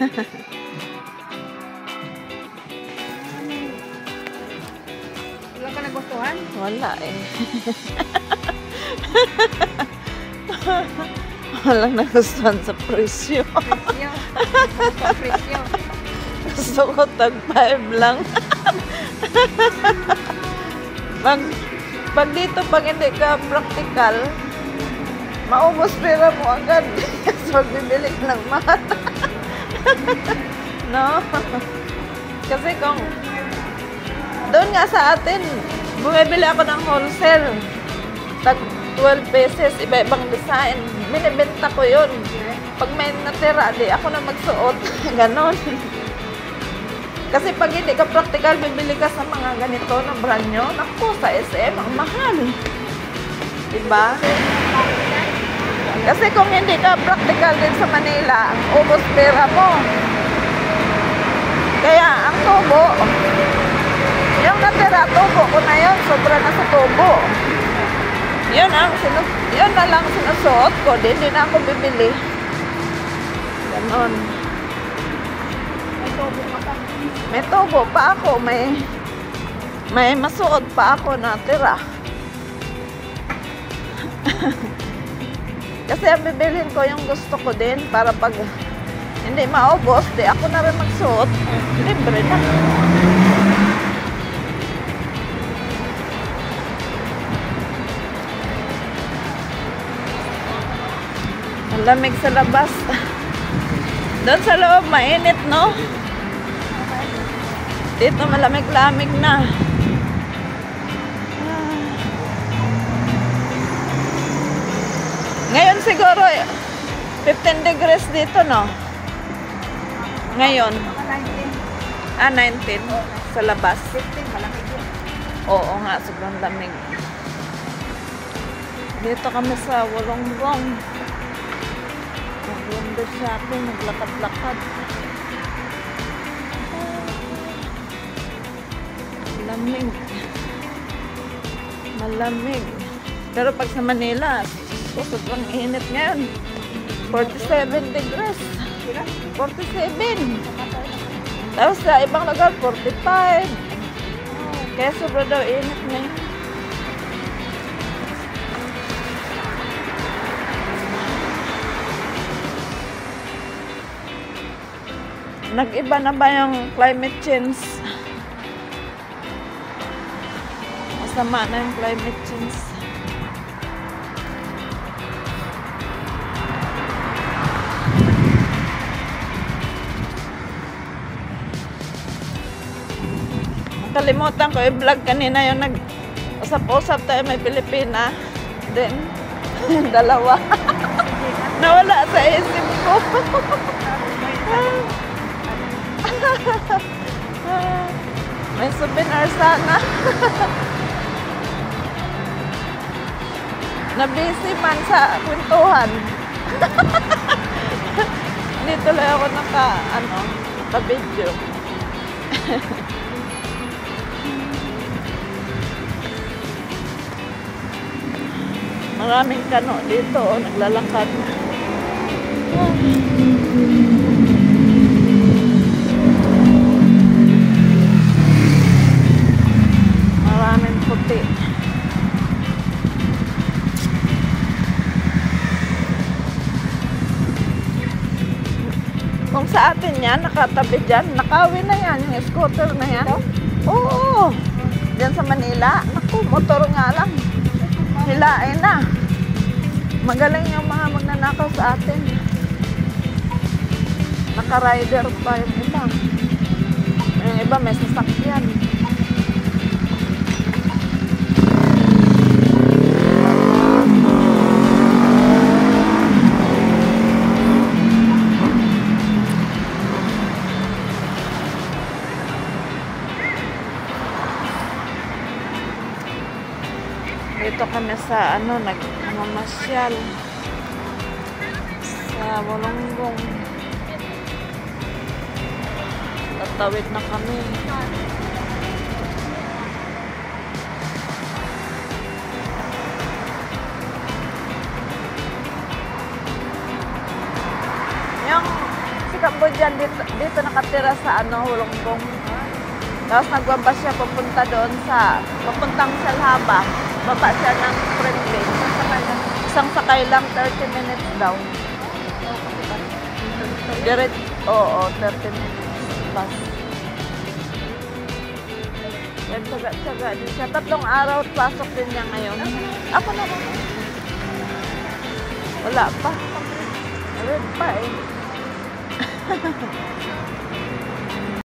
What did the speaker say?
Wala ka nagustuhan? Wala eh. Walang nagustuhan sa presyo. Presyo. Presyo. Gusto ko tag 5 lang. pag dito, pag hindi ka practical, maubos pera mo agad. Kasi magbibili ka ng mahal. No? Kasi kung doon nga sa atin, bumibili ako ng wholesale. Tag 12 pesos, iba-ibang design. Binibenta ko yun. Pag may natira, di ako na magsuot. Ganon. Kasi pag hindi ka practical, bibili ka sa mga ganito na brand nyo. Naku, sa SM, ang mahal. Diba? Kasi kung hindi ka practical din sa Manila, ubos pera mo. Kaya ang tubo, yung natira, tubo ko na yun. Sobra na sa tubo. Yun na lang sinusuot ko. Hindi na ako bibili. Ganon. May tubo pa ako. May masuot pa ako na tira. Kasi ang bibilhin ko yung gusto ko din para pag hindi maubos, di ako na rin magsuot. Libre na. Malamig sa labas. Doon sa loob, mainit, no? Dito, malamig-lamig na. Ngayon siguro, 15 degrees dito, no? Ngayon. 19 sa labas. 15, malamig yun. Oo nga, sobrang lamig. Dito kami sa Wollongong. Nag-window shopping, naglakad-lakad. Malamig. Malamig. Pero pag sa Manila, sobrang init ngayon. 47 degrees. 47. Tapos sa ibang lugar, 45. Kaya sobrang daw init ngayon. Nag-iba na ba yung climate change? Masama na yung climate change. Nakalimutan ko i-vlog kanina yung nag-usap-usap tayo may Pilipina. Then, dalawa. Nawala sa isip ko. May souvenir sana. Nabisi man sa kwentuhan. Hindi tuloy ako naka-video. Maraming kano dito, naglalakad. Maraming puti. Kung sa atin yan, nakatabi dyan, nakawin na yan, yung scooter na yan. Oo, dyan sa Manila. Naku, motor nga lang. Hilain na. Magaling yung mga magnanakaw sa atin. Naka-rider pa yung iba. Yung iba may sasakyan. Dito kami sa nagmamasyal sa Wollongong. Tatawid na kami. Yung Cambodian dito nakatira sa Hulunggong. Tapos nagbaba siya papuntang Salhaba. Baba siya ng Prempeh. Isang sakay lang, 30 minutes daw. Direct, oo, 30 minutes bus. Yan, tsaga-tsaga din siya. 3 araw, pasok din niya ngayon. Ako naman. Wala pa. Red pa eh.